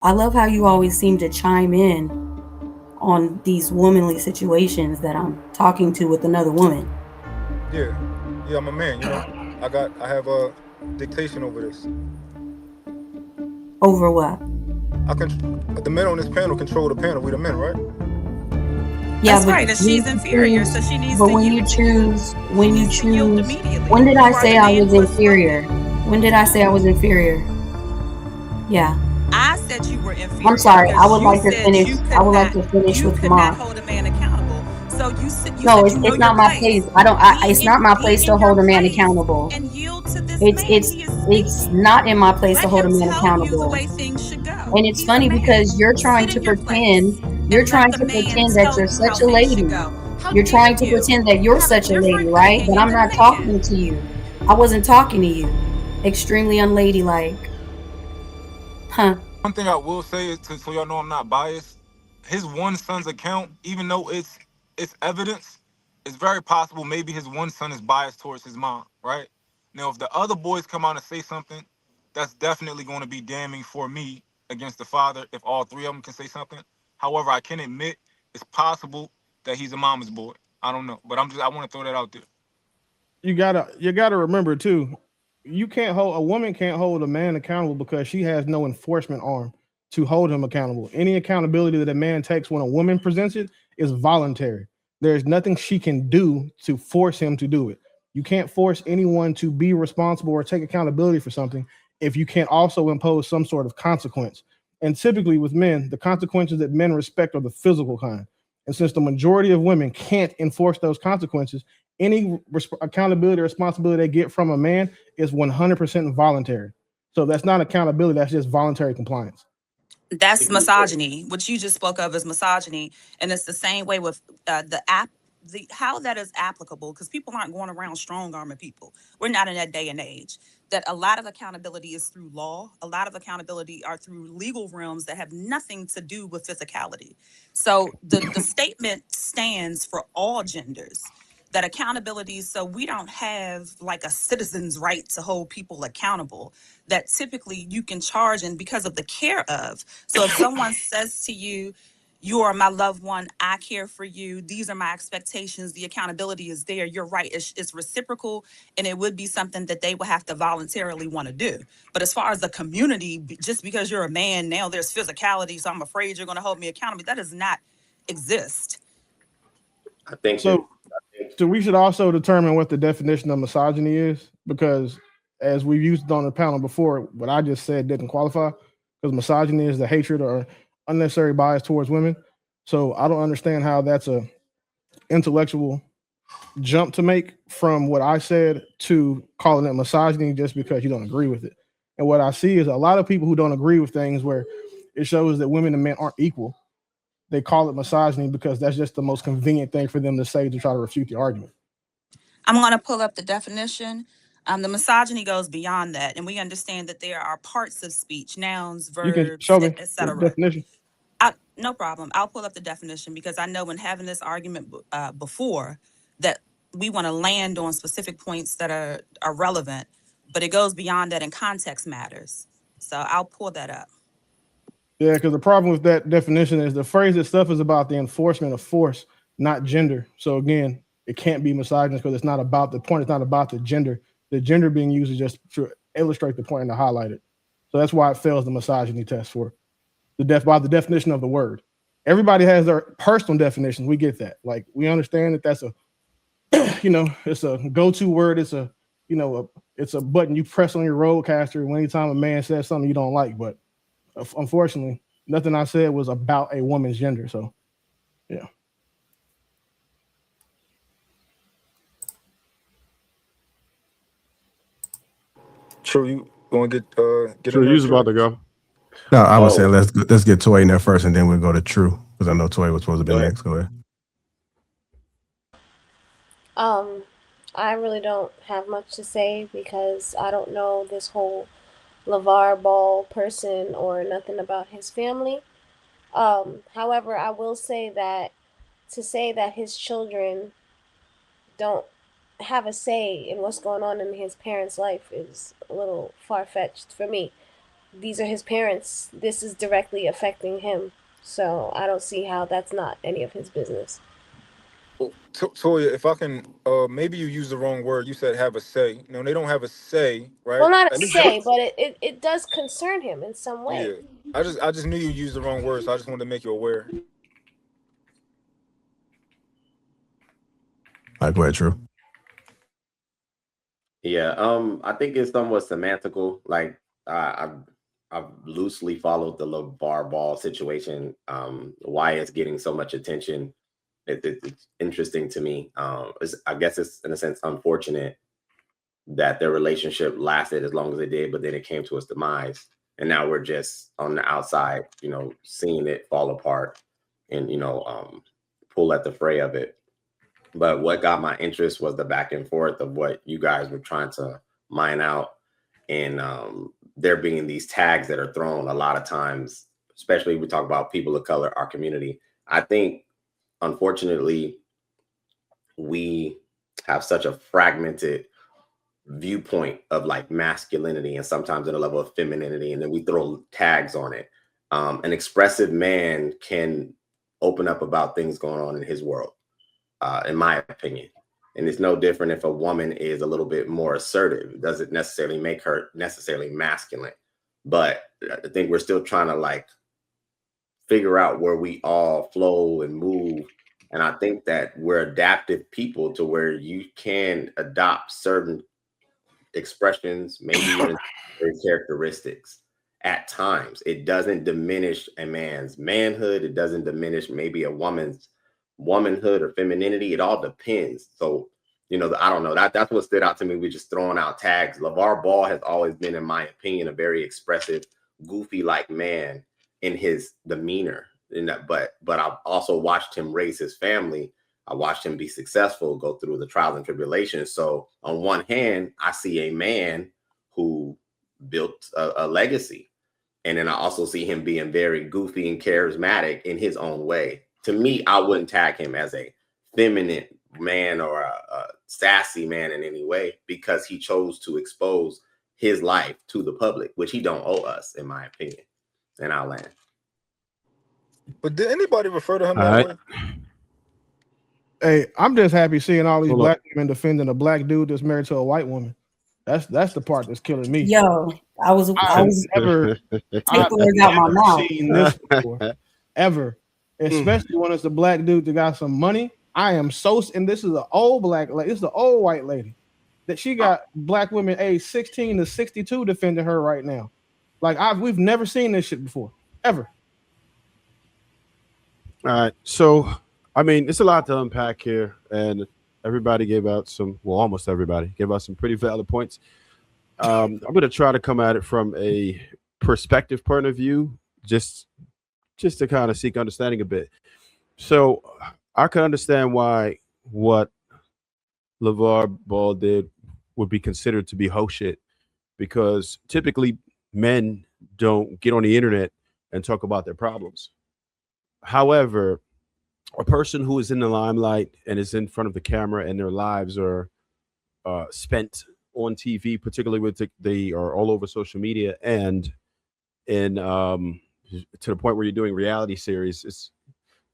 I love how you always seem to chime in on these womanly situations that I'm talking to with another woman. Yeah, yeah, I'm a man. I have a dictation over this. Over what? I can. The men on this panel control the panel. We the men, right? Yeah, That's but right. And when she's you inferior, choose, so she needs but to when yield you to you. choose, She when you needs to yield choose, immediately. when did I You are the say I man was who has inferior? spoken. When did I say I was inferior? Yeah. I said you were I'm inferior sorry. I because would you like to said finish. I would like to finish you with could not Ma. hold a man accountable. So you No, said it's you know it's your not my place. place. I don't. It's not my Be place to in your hold a man place accountable. and yield to this It's man. it's He is it's speaking. not in my place to Let hold him a man tell you the accountable. way things should go. And it's He's a funny because man. Sit in your place you're and let trying the to man pretend that tell you're you how such a things should lady. go. How You're dare trying to you pretend that you're have a such a lady, different right? But opinion I'm than not man? talking to you. I wasn't talking to you. Extremely unladylike. Huh. One thing I will say is so y'all know I'm not biased. His one son's account, even though it's evidence, it's very possible maybe his one son is biased towards his mom, right? Now, if the other boys come out and say something, that's definitely going to be damning for me against the father. If all three of them can say something, however, I can admit it's possible that he's a mama's boy. I don't know, but I want to throw that out there. You gotta remember too, you can't hold a woman can't hold a man accountable because she has no enforcement arm to hold him accountable. Any accountability that a man takes when a woman presents it is voluntary. There's nothing she can do to force him to do it. You can't force anyone to be responsible or take accountability for something if you can't also impose some sort of consequence. And typically with men, the consequences that men respect are the physical kind. And since the majority of women can't enforce those consequences, any accountability or responsibility they get from a man is 100% voluntary. So that's not accountability, that's just voluntary compliance. That's misogyny. What you just spoke of is misogyny, and it's the same way with the app. The how that is applicable because people aren't going around strong arming people. We're not in that day and age. That a lot of accountability is through law. A lot of accountability are through legal realms that have nothing to do with physicality. So the statement stands for all genders. That accountability, so we don't have like a citizen's right to hold people accountable that typically you can charge and because of the care of. So if someone says to you, you are my loved one, I care for you, these are my expectations, the accountability is there, you're right, it's reciprocal, and it would be something that they would have to voluntarily want to do. But as far as the community, just because you're a man, now there's physicality, so I'm afraid you're going to hold me accountable, that does not exist. I think that So so we should also determine what the definition of misogyny is, because as we've used it on the panel before, what I just said didn't qualify, because misogyny is the hatred or unnecessary bias towards women. So I don't understand how that's a intellectual jump to make from what I said to calling it misogyny just because you don't agree with it. And what I see is a lot of people who don't agree with things where it shows that women and men aren't equal. They call it misogyny because that's just the most convenient thing for them to say to try to refute the argument. I'm going to pull up the definition. The misogyny goes beyond that, and we understand that there are parts of speech, nouns, You can verbs, show me the etc. definition. No problem. I'll pull up the definition because I know when having this argument before that we want to land on specific points that are relevant, but it goes beyond that and context matters. So I'll pull that up. Yeah, because the problem with that definition is the phrase itself is about the enforcement of force, not gender. So again, it can't be misogynist because it's not about the point. It's not about the gender. The gender being used is just to illustrate the point and to highlight it. So that's why it fails the misogyny test for by the definition of the word. Everybody has their personal definitions. We get that. Like we understand that that's a it's a go-to word. It's a it's a button you press on your roadcaster anytime a man says something you don't like. But unfortunately, nothing I said was about a woman's gender. So yeah, True, you going to get in True, there, you was True? about to go. No, I was saying oh let's get Toy in there first, and then we'll go to True because I know Toy was supposed to be go ahead. next. Go ahead. Um, I really don't have much to say because I don't know this whole Lavar Ball person or nothing about his family. However, I will say that to say that his children don't have a say in what's going on in his parents' life is a little far fetched for me. these are his parents. This is directly affecting him. So I don't see how that's not any of his business. Toya, if I can, maybe you used the wrong word. You said have a say. No, they don't have a say, Well, right? not a At least, say, but it does concern him in some way. yeah. I just knew you used the wrong word, so I just wanted to make you aware. Like what, True? Yeah, I think it's somewhat semantical. Like I've loosely followed the Lavar Ball situation. Why it's getting so much attention. It's interesting to me. I guess it's in a sense unfortunate that their relationship lasted as long as it did, but then it came to its demise, and now we're just on the outside, seeing it fall apart and pull at the fray of it. But what got my interest was the back and forth of what you guys were trying to mine out. And there being these tags that are thrown a lot of times, especially we talk about people of color, our community. I think, unfortunately, we have such a fragmented viewpoint of like masculinity and sometimes in a level of femininity, and then we throw tags on it. An expressive man can open up about things going on in his world, in my opinion. And it's no different if a woman is a little bit more assertive. It doesn't necessarily make her necessarily masculine. But I think we're still trying to like figure out where we all flow and move. And I think that we're adaptive people to where you can adopt certain expressions, maybe even characteristics at times. It doesn't diminish a man's manhood. It doesn't diminish maybe a woman's womanhood or femininity. It all depends. So, I don't know. That's what stood out to me. We're just throwing out tags. LeVar Ball has always been, in my opinion, a very expressive, goofy-like man in his demeanor. But I've also watched him raise his family. I watched him be successful, go through the trials and tribulations. So on one hand, I see a man who built a legacy. And then I also see him being very goofy and charismatic in his own way. To me, I wouldn't tag him as a feminine man or a sassy man in any way, because he chose to expose his life to the public, which he don't owe us, in my opinion. And I'll land. But did anybody refer to him All that right. way? Hey, I'm just happy seeing all these Hold black women defending a black dude that's married to a white woman. That's the part that's killing me. Yo, I was Never take the words out my mouth. seen this before, ever. Especially when it's a black dude that got some money. I am so, and this is an old black lady. This is an old white lady that she got black women age 16 to 62 defending her right now. Like we've never seen this shit before, ever. All right. So, I mean, it's a lot to unpack here, and everybody gave out almost everybody gave out some pretty valid points. I'm going to try to come at it from a perspective point of view, just to kind of seek understanding a bit. So I can understand why what LeVar Ball did would be considered to be ho shit, because typically men don't get on the internet and talk about their problems. However, a person who is in the limelight and is in front of the camera and their lives are spent on TV, particularly with they are all over social media and in to the point where you're doing reality series,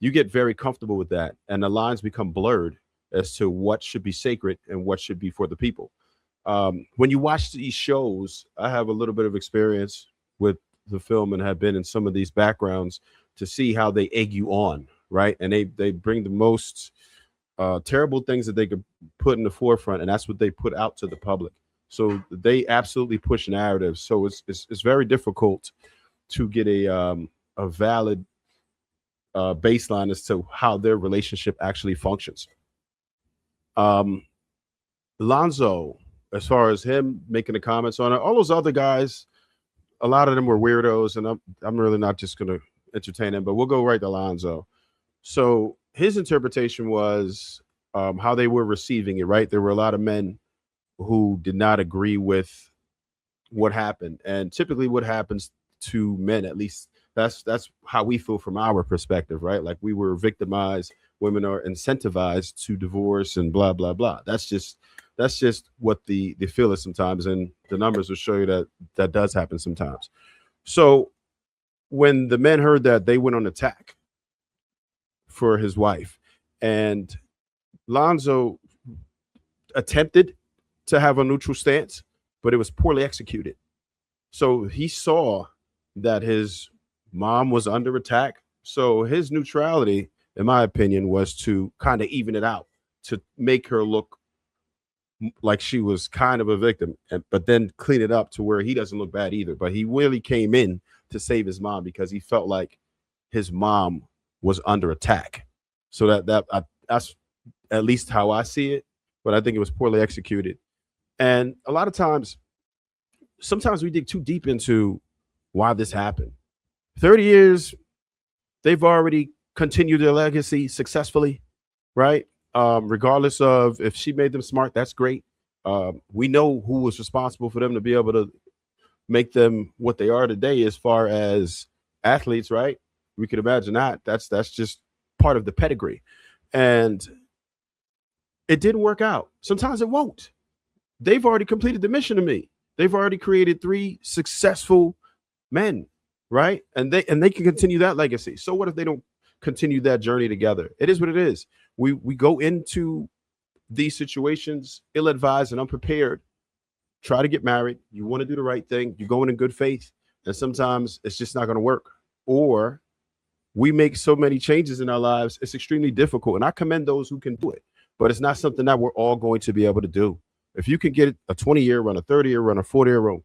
you get very comfortable with that, and the lines become blurred as to what should be sacred and what should be for the people. When you watch these shows, I have a little bit of experience with the film and have been in some of these backgrounds to see how they egg you on, right? And they bring the most terrible things that they could put in the forefront, and that's what they put out to the public. So they absolutely push narratives. So it's very difficult to get a valid baseline as to how their relationship actually functions. Lonzo, as far as him making the comments on it, all those other guys, a lot of them were weirdos, and I'm really not just going to entertain them, but we'll go right to Lonzo. So his interpretation was how they were receiving it, right? There were a lot of men who did not agree with what happened. And typically what happens to men, at least that's how we feel from our perspective, right? Like we were victimized, women are incentivized to divorce and blah, blah, blah. That's just what the feel is sometimes. And the numbers will show you that does happen sometimes. So when the men heard that, they went on attack for his wife, and Lonzo attempted to have a neutral stance, but it was poorly executed. So he saw that his mom was under attack. So his neutrality, in my opinion, was to kind of even it out, to make her look like she was kind of a victim, but then clean it up to where he doesn't look bad either. But he really came in to save his mom because he felt like his mom was under attack. So that's at least how I see it. But I think it was poorly executed. And a lot of times, sometimes we dig too deep into why this happened. 30 years, they've already continued their legacy successfully, right? Regardless of if she made them smart, that's great. We know who was responsible for them to be able to make them what they are today as far as athletes, right? We could imagine that. That's just part of the pedigree. And it didn't work out. Sometimes it won't. They've already completed the mission to me. They've already created 3 successful men, right? And they can continue that legacy. So what if they don't continue that journey together? It is what it is. We go into these situations ill-advised and unprepared. Try to get married. You want to do the right thing. You're going in good faith, and sometimes it's just not going to work. Or we make so many changes in our lives, it's extremely difficult. And I commend those who can do it, but it's not something that we're all going to be able to do. If you can get a 20-year run, a 30-year run, a 40-year run,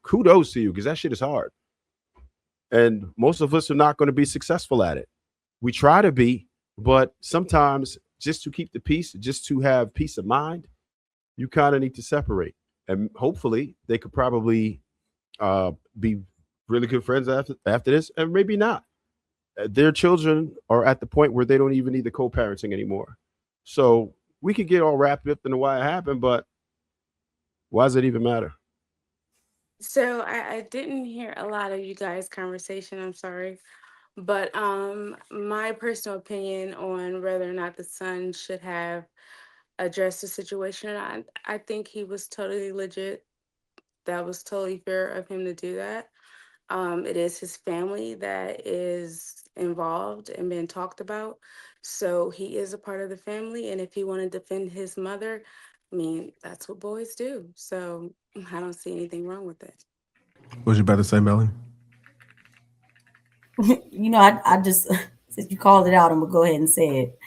kudos to you, because that shit is hard. And most of us are not going to be successful at it. We try to be, but sometimes just to keep the peace, just to have peace of mind, you kind of need to separate. And hopefully they could probably be really good friends after this, and maybe not. Their children are at the point where they don't even need the co-parenting anymore. So we could get all wrapped up in why it happened, but why does it even matter? So I didn't hear a lot of you guys' conversation. I'm sorry. But my personal opinion on whether or not the son should have addressed the situation or not, I think he was totally legit. That was totally fair of him to do that. It is his family that is involved and being talked about. So he is a part of the family. And if he want to defend his mother, I mean, that's what boys do. So I don't see anything wrong with it. What was you about to say, Melly? I just since you called it out, I'm gonna go ahead and say it.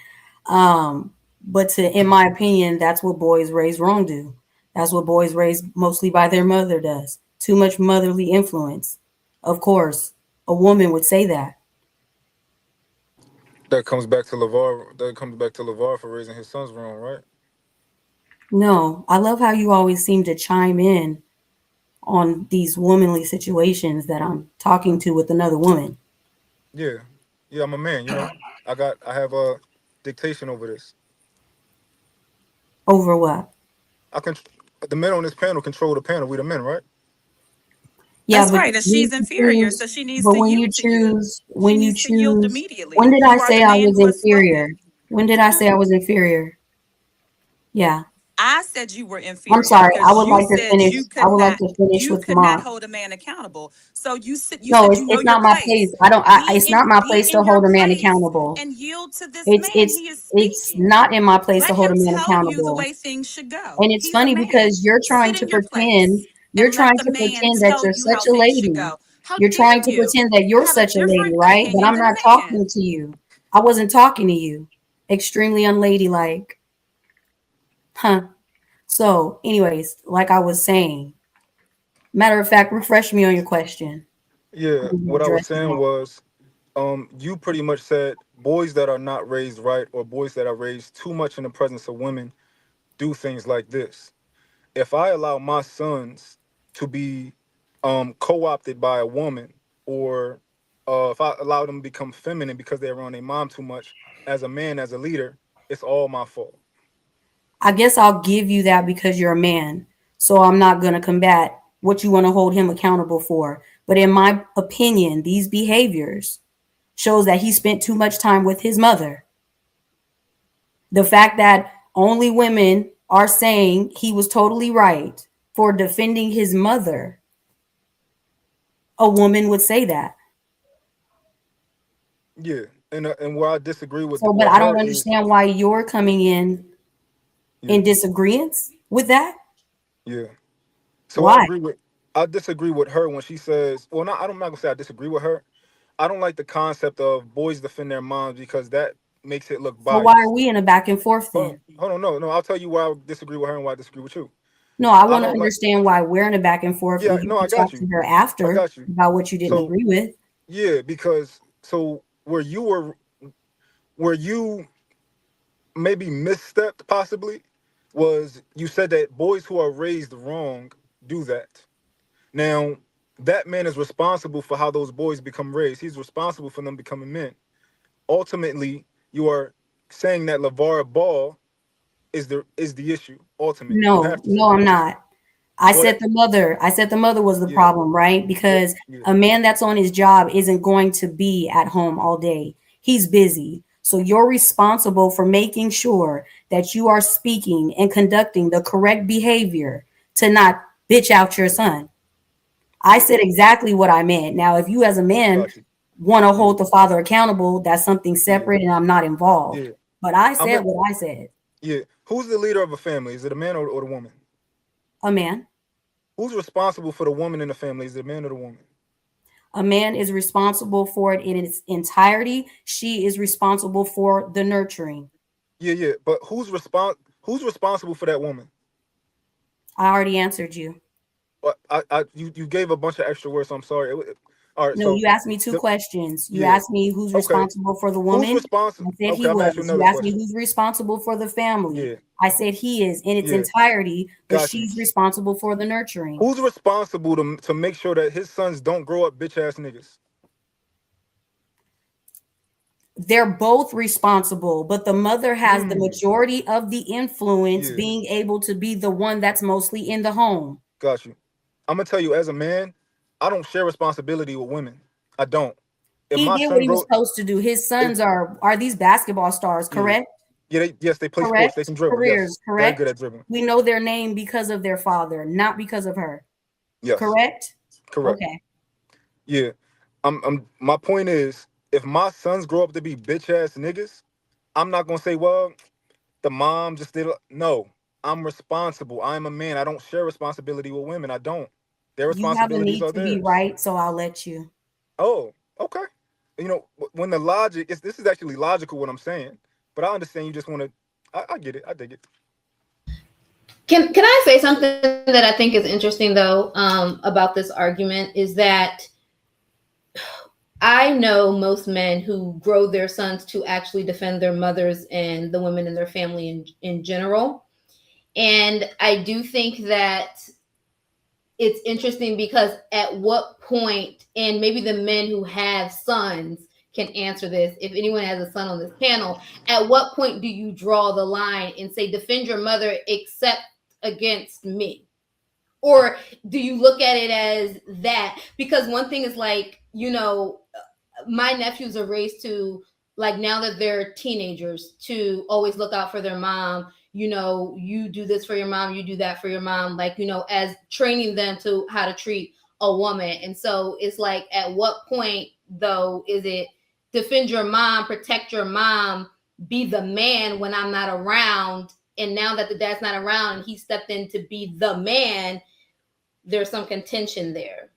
But in my opinion, that's what boys raised wrong do. That's what boys raised mostly by their mother does. Too much motherly influence. Of course, a woman would say that. That comes back to Lavar. That comes back to Lavar for raising his sons wrong, right? No, I love how you always seem to chime in on these womanly situations that I'm talking to with another woman. Yeah, yeah. I'm a man. I have a dictation over this. Over what? I can. The men on this panel control the panel. We the men, right? Yeah, That's but right. And when she's you inferior, choose, so she needs but to when you yield to you. choose, She when you needs to yield choose, immediately. when did I You are say the I man was who has inferior? spoken. When did I say I was inferior? Yeah, I said you were I'm inferior sorry. I because would you like to said finish. I would like to finish you with could not Ma. hold a man accountable. So you No, said it's you know it's your not my place. place. I don't. It's not my Be place to in your hold a man place accountable. and yield to this It's man. it's He is it's speaking. not in my place to Let hold him a man tell you the accountable. way things should go. And it's He's a funny man. because you're trying Sit to in your pretend. place You're and let trying the to man pretend that tell you're you how such a things should lady. go. How You're dare trying to you pretend that you're have a such a lady, different right? But opinion I'm than a not man? talking to you. I wasn't talking to you. Extremely unladylike. Huh. So, anyways, like I was saying, matter of fact, refresh me on your question. Yeah. I'm gonna What I was address it saying now. was, you pretty much said boys that are not raised right or boys that are raised too much in the presence of women do things like this. If I allow my sons to be co-opted by a woman, or if I allow them to become feminine because they're around their mom too much, as a man, as a leader, it's all my fault. I guess I'll give you that because you're a man. So I'm not going to combat what you want to hold him accountable for. But in my opinion, these behaviors shows that he spent too much time with his mother. The fact that only women are saying he was totally right for defending his mother A woman would say that. Yeah, and where I disagree with So, but with I her don't is understand why you're coming yeah, in disagreement with that. yeah. So Why? I disagree with her when she says, well, not I'm not gonna say I disagree with her. I don't like the concept of boys defend their moms because that makes it look So why are biased. we in a back and forth Hold then? on, no. I'll tell you why I disagree with her and why I disagree with you. No, I I want to don't like. understand why we're in a back and forth, Yeah, and you no, I can got talk to you. her I after got you. about what you didn't So agree with. yeah, because so where you maybe misstepped possibly was you said that boys who are raised wrong do that. Now, that man is responsible for how those boys become raised. He's responsible for them becoming men. Ultimately, you are saying that LeVar Ball is the issue. Ultimately, you No, have to say no, that. I'm not. I Well, said the mother. I said the mother was the yeah, problem, right? well, Because yeah, a man that's on his job isn't going to be at home all day. He's busy. So you're responsible for making sure that you are speaking and conducting the correct behavior to not bitch out your son. I yeah. said exactly what I meant. Now, if you as a man Got you. want to Yeah, hold the father accountable, that's something yeah, separate and I'm not involved. yeah. But I I'm said a, what I said. yeah. Who's the leader of a family? Is it a man or the woman? A man. Who's responsible for the woman in the family? Is it a man or the woman? A man is responsible for it in its entirety. She is responsible for the nurturing. Yeah, yeah. But who's responsible for that woman? I already answered you. You gave a bunch of extra words. So I'm sorry. All right. No, So you asked me two the questions. You yeah. asked me who's Okay. responsible for the Who's woman. responsible? I said Okay, he I'm gonna ask you was. You another asked me question. who's responsible for the family. Yeah, I said he is in its yeah. entirety, but Got you. she's responsible for the nurturing. Who's responsible to make sure that his sons don't grow up bitch ass niggas? They're both responsible, but the mother has the Hmm. majority of the influence, Yeah. being able to be the one that's mostly in the home. Got you. I'm gonna tell you, as a man, I don't share responsibility with women. I don't. If He my did what son he was grow, supposed to do. His if sons are these basketball stars, yeah, correct? yeah, yes, they play sports. They Correct. can dribble. Yes, Careers, very good correct? at dribbling. We know their name because of their father, not because of her. Yes, Correct? correct. Okay. Yeah. My point is, if my sons grow up to be bitch ass niggas, I'm not gonna say, well, the mom just did. No, I'm responsible. I'm a man. I don't share responsibility with women. I don't. Their You have a responsibilities need are to be theirs. right, so I'll let you. Oh, okay. When the logic is, this is actually logical what I'm saying, but I understand you just want to. I get it. I dig it. Can I say something that I think is interesting though about this argument is that I know most men who grow their sons to actually defend their mothers and the women in their family in general. And I do think that it's interesting because at what point, and maybe the men who have sons can answer this, if anyone has a son on this panel, at what point do you draw the line and say, defend your mother except against me? Or do you look at it as that? Because one thing is like, my nephews are raised to, like, now that they're teenagers, to always look out for their mom. You do this for your mom, you do that for your mom, like, as training them to how to treat a woman. And so it's like, at what point though is it defend your mom, protect your mom, be the man when I'm not around? And now that the dad's not around and he stepped in to be the man, there's some contention there.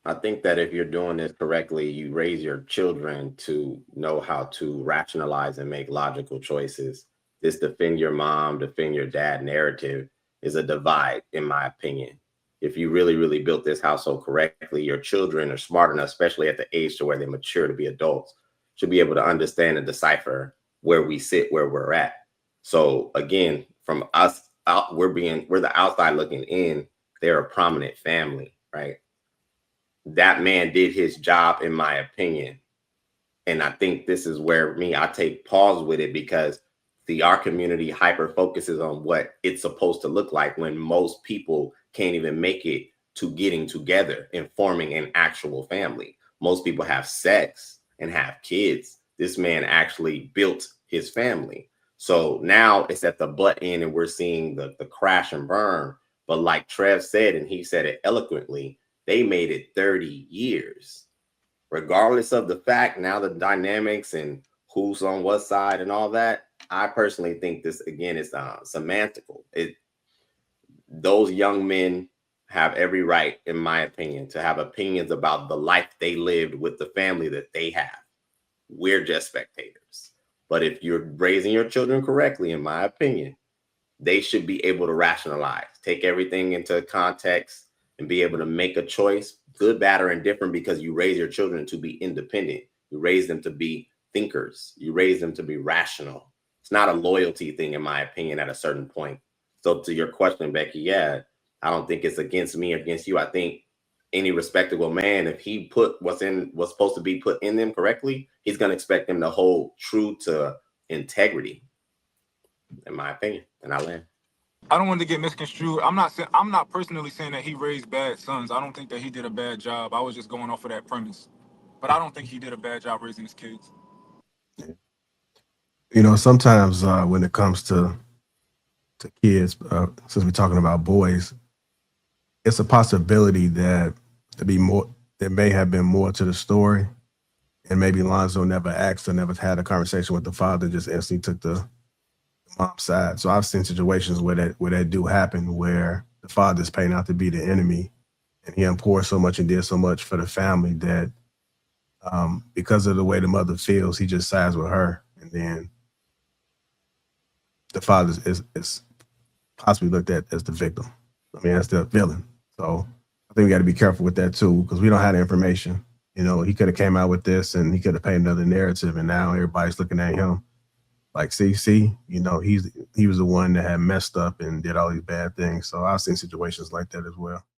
I think that if you're doing this correctly, you raise your children to know how to rationalize and make logical choices. This defend your mom, defend your dad narrative is a divide, in my opinion. If you really, really built this household correctly, your children are smart enough, especially at the age to where they mature to be adults, should be able to understand and decipher where we sit, where we're at. So again, from us out, we're the outside looking in. They're a prominent family, right? That man did his job, in my opinion. And I think this is where I take pause with it, because our community hyper focuses on what it's supposed to look like when most people can't even make it to getting together and forming an actual family. Most people have sex and have kids. This man actually built his family. So now it's at the butt end and we're seeing the crash and burn. But like Trev said, and he said it eloquently, They made it 30 years. Regardless of the fact, now the dynamics and who's on what side and all that, I personally think this, again, is semantical. Those young men have every right, in my opinion, to have opinions about the life they lived with the family that they have. We're just spectators. But if you're raising your children correctly, in my opinion, they should be able to rationalize, take everything into context, and be able to make a choice, good, bad, or indifferent, because you raise your children to be independent. You raise them to be thinkers. You raise them to be rational. It's not a loyalty thing, in my opinion, at a certain point. So to your question, Becky, yeah, I don't think it's against me or against you. I think any respectable man, if he put what's supposed to be put in them correctly, he's going to expect them to hold true to integrity, in my opinion. And I land. I don't want to get misconstrued. I'm not personally saying that he raised bad sons. I don't think that he did a bad job. I was just going off of that premise. But I don't think he did a bad job raising his kids. You know, sometimes when it comes to kids, since we're talking about boys, it's a possibility that there may have been more to the story, and maybe Lonzo never asked or never had a conversation with the father, just instantly took the mom's side. So I've seen situations where that do happen, where the father's paying out to be the enemy, and he poured so much and did so much for the family that because of the way the mother feels, he just sides with her, and then the father is possibly looked at as the victim. I mean, that's the villain. So I think we got to be careful with that too, because we don't have the information. You know, he could have came out with this and he could have painted another narrative, and now everybody's looking at him like, see, you know, he was the one that had messed up and did all these bad things. So I've seen situations like that as well.